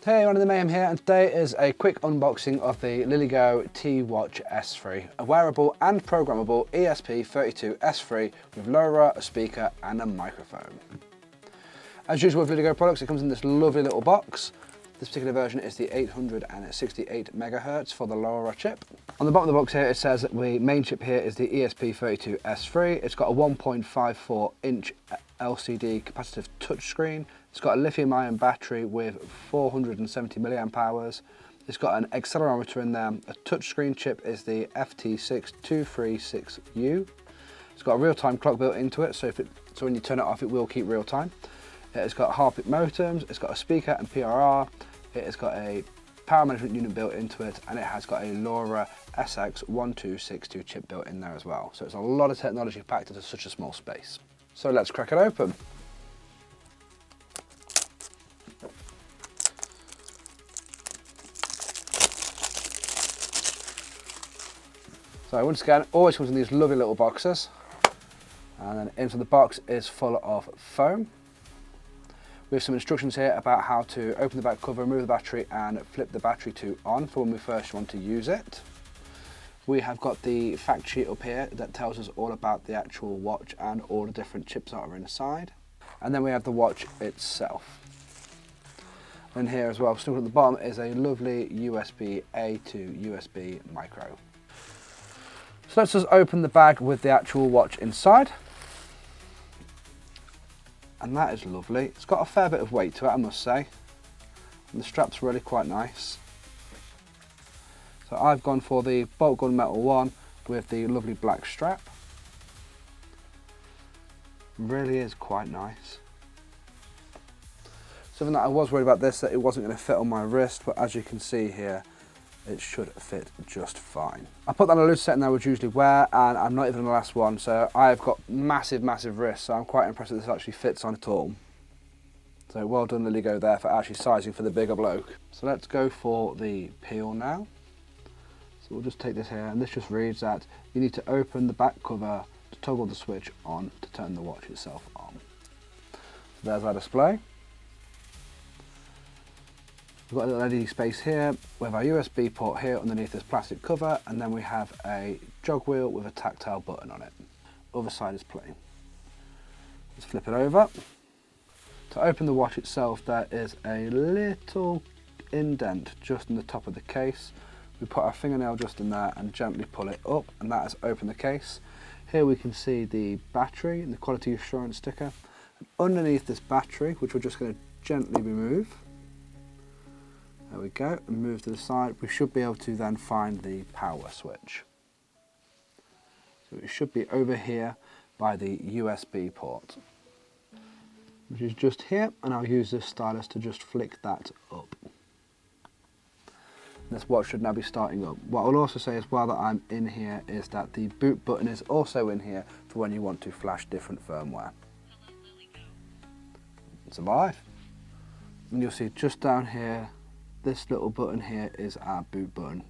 Hey, everyone in the Mayhem here, and today is a quick unboxing of the LILYGO T-Watch S3, a wearable and programmable ESP32 S3 with LoRa, a speaker and a microphone. As usual with LILYGO products, it comes in this lovely little box. This particular version is the 868 MHz for the LoRa chip. On the bottom of the box here it says that the main chip here is the ESP32 S3. It's got a 1.54 inch LCD capacitive touchscreen. It's got a lithium-ion battery with 470 milliamp hours. It's got an accelerometer in there. A touchscreen chip is the FT6236U. It's got a real-time clock built into it, so when you turn it off, it will keep real time. It's got heartbeat modems. It's got a speaker and PRR. It has got a power management unit built into it, and it has got a LoRa SX1262 chip built in there as well. So it's a lot of technology packed into such a small space. So let's crack it open. So once again, it always comes in these lovely little boxes, and then into the box is full of foam. We have some instructions here about how to open the back cover, remove the battery and flip the battery to on for when we first want to use it. We have got the fact sheet up here that tells us all about the actual watch and all the different chips that are inside. And then we have the watch itself. And here as well, still at the bottom, is a lovely USB-A to USB micro. So let's just open the bag with the actual watch inside. And that is lovely. It's got a fair bit of weight to it, I must say. And the strap's really quite nice. So I've gone for the bolt gun metal one with the lovely black strap. Really is quite nice. Something that I was worried about this, that it wasn't going to fit on my wrist, but as you can see here, it should fit just fine. I put that on a loose setting I would usually wear, and I'm not even on the last one, so I've got massive wrists, so I'm quite impressed that this actually fits on at all. So well done LILYGO there for actually sizing for the bigger bloke. So let's go for the peel now. So we'll just take this here, and this just reads that you need to open the back cover to toggle the switch on to turn the watch itself on. So there's our display. We've got a little LED space here with our USB port here underneath this plastic cover, and then we have a jog wheel with a tactile button on it. Other side is plain. Let's flip it over. To open the watch itself, there is a little indent just in the top of the case. We put our fingernail just in there and gently pull it up, and that has opened the case. Here we can see the battery and the quality assurance sticker. And underneath this battery, which we're just going to gently remove, there we go, and move to the side, we should be able to then find the power switch. So it should be over here by the USB port, which is just here, and I'll use this stylus to just flick that up. This watch should now be starting up. What I'll also say as well that I'm in here is that the boot button is also in here for when you want to flash different firmware. It's alive. And you'll see just down here, this little button here is our boot button.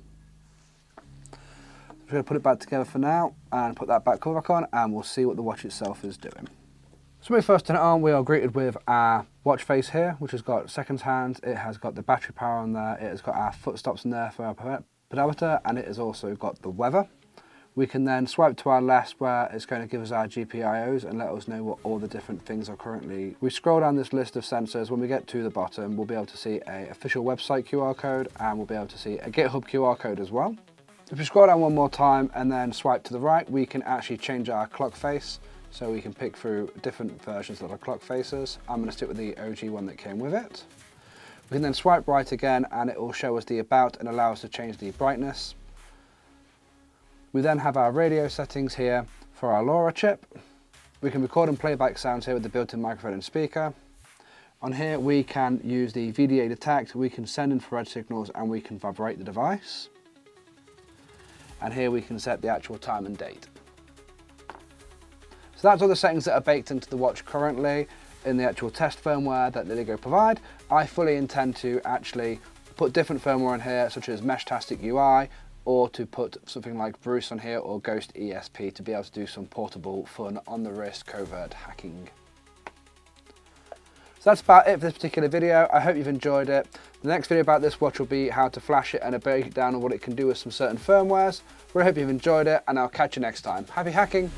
We're going to put it back together for now and put that back cover back on, and we'll see what the watch itself is doing. So when we first turn it on, we are greeted with our watch face here, which has got seconds hands, it has got the battery power on there, it has got our foot stops in there for our pedometer, and it has also got the weather. We can then swipe to our left where it's going to give us our GPIOs and let us know what all the different things are currently. We scroll down this list of sensors. When we get to the bottom, we'll be able to see an official website QR code, and we'll be able to see a GitHub QR code as well. If we scroll down one more time and then swipe to the right, we can actually change our clock face. So we can pick through different versions of the clock faces. I'm going to stick with the OG one that came with it. We can then swipe right again, and it will show us the about and allow us to change the brightness. We then have our radio settings here for our LoRa chip. We can record and playback sounds here with the built-in microphone and speaker. On here we can use the VDA detect, we can send infrared signals, and we can vibrate the device. And here we can set the actual time and date. So that's all the settings that are baked into the watch currently in the actual test firmware that LILYGO provide. I fully intend to actually put different firmware in here, such as Meshtastic UI, or to put something like Bruce on here or Ghost ESP to be able to do some portable fun on the wrist covert hacking. So So that's about it for this particular video. I hope you've enjoyed it. The next video about this watch will be how to flash it and a breakdown of what it can do with some certain firmwares. I hope you've enjoyed it, and I'll catch you next time. Happy hacking!